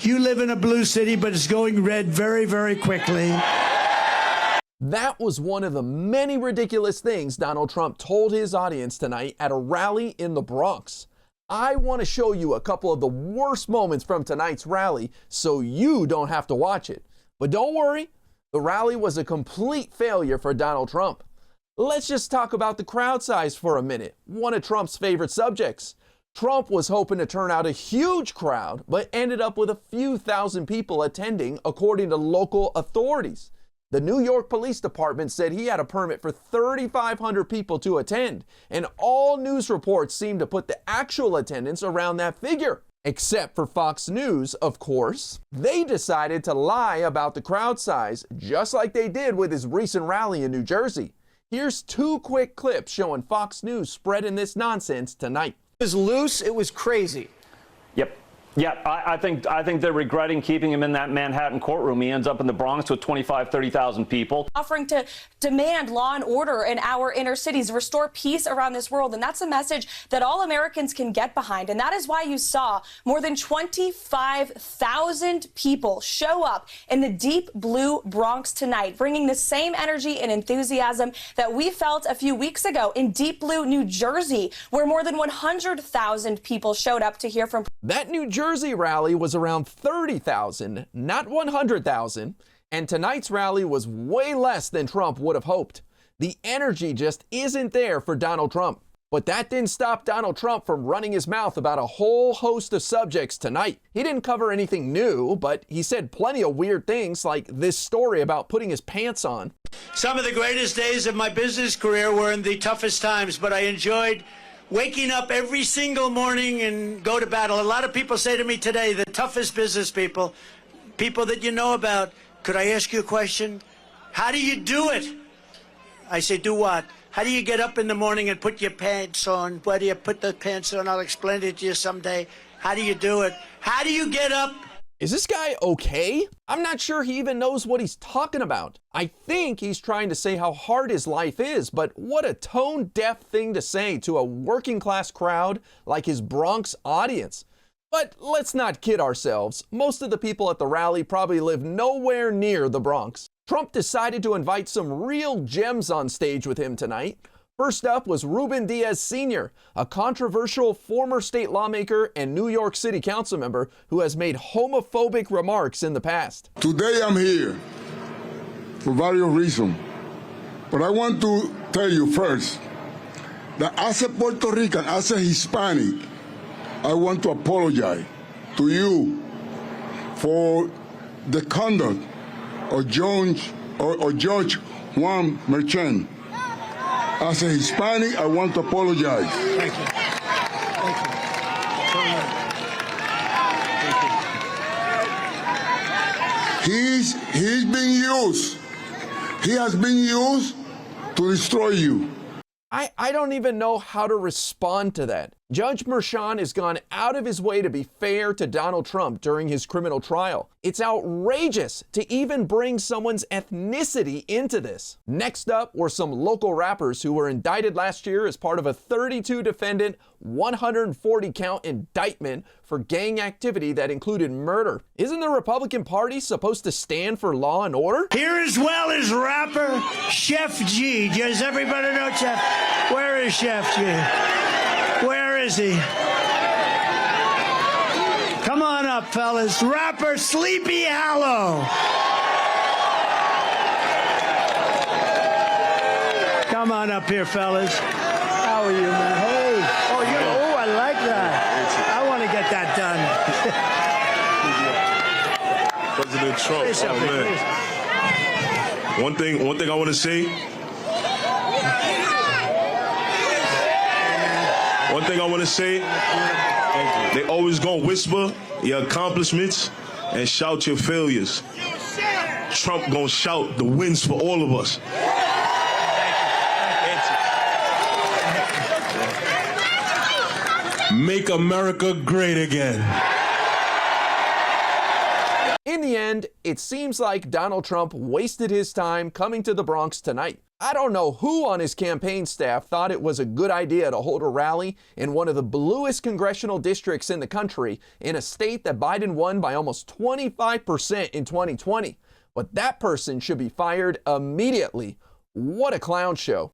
You live in a blue city, but it's going red very, very quickly. That was one of the many ridiculous things Donald Trump told his audience tonight at a rally in the Bronx. I want to show you a couple of the worst moments from tonight's rally so you don't have to watch it. But don't worry, the rally was a complete failure for Donald Trump. Let's just talk about the crowd size for a minute, one of Trump's favorite subjects. Trump was hoping to turn out a huge crowd, but ended up with a few thousand people attending, according to local authorities. The New York Police Department said he had a permit for 3,500 people to attend, and all news reports seem to put the actual attendance around that figure. Except for Fox News, of course. They decided to lie about the crowd size, just like they did with his recent rally in New Jersey. Here's two quick clips showing Fox News spreading this nonsense tonight. It was loose, it was crazy. Yep. Yeah, I think they're regretting keeping him in that Manhattan courtroom. He ends up in the Bronx with 25,000, 30,000 people. Offering to demand law and order in our inner cities, restore peace around this world. And that's a message that all Americans can get behind. And that is why you saw more than 25,000 people show up in the deep blue Bronx tonight, bringing the same energy and enthusiasm that we felt a few weeks ago in deep blue New Jersey, where more than 100,000 people showed up to hear from. That New Jersey rally was around 30,000, not 100,000, and tonight's rally was way less than Trump would have hoped. The energy just isn't there for Donald Trump. But that didn't stop Donald Trump from running his mouth about a whole host of subjects tonight. He didn't cover anything new, but he said plenty of weird things like this story about putting his pants on. Some of the greatest days of my business career were in the toughest times, but I enjoyed waking up every single morning and go to battle. A lot of people say to me today, the toughest business people, people that you know about, could I ask you a question? How do you do it? I say, do what? How do you get up in the morning and put your pants on? Where do you put the pants on? I'll explain it to you someday. How do you do it? How do you get up? Is this guy okay? I'm not sure he even knows what he's talking about. I think he's trying to say how hard his life is, but what a tone-deaf thing to say to a working-class crowd like his Bronx audience. But let's not kid ourselves. Most of the people at the rally probably live nowhere near the Bronx. Trump decided to invite some real gems on stage with him tonight. First up was Ruben Diaz Sr., a controversial former state lawmaker and New York City council member who has made homophobic remarks in the past. Today I'm here for various reasons, but I want to tell you first that as a Puerto Rican, as a Hispanic, I want to apologize to you for the conduct of Judge Juan Merchan. As a Hispanic, I want to apologize. Thank you. Thank you. He's being used. He has been used to destroy you. I don't even know how to respond to that. Judge Merchan has gone out of his way to be fair to Donald Trump during his criminal trial. It's outrageous to even bring someone's ethnicity into this. Next up were some local rappers who were indicted last year as part of a 32-defendant, 140-count indictment for gang activity that included murder. Isn't the Republican Party supposed to stand for law and order? Here as well as rapper Chef G. Does everybody know Chef? Where is Chef G? Where is he? Come on up, fellas. Rapper Sleepy Hollow. Come on up here, fellas. How are you, man? Hey. Oh, I like that. I want to get that done. President Trump. Oh, man. One thing I want to say. One thing I want to say, they always gonna whisper your accomplishments and shout your failures. Trump gonna shout the wins for all of us. Make America great again. In the end, it seems like Donald Trump wasted his time coming to the Bronx tonight. I don't know who on his campaign staff thought it was a good idea to hold a rally in one of the bluest congressional districts in the country in a state that Biden won by almost 25% in 2020. But that person should be fired immediately. What a clown show.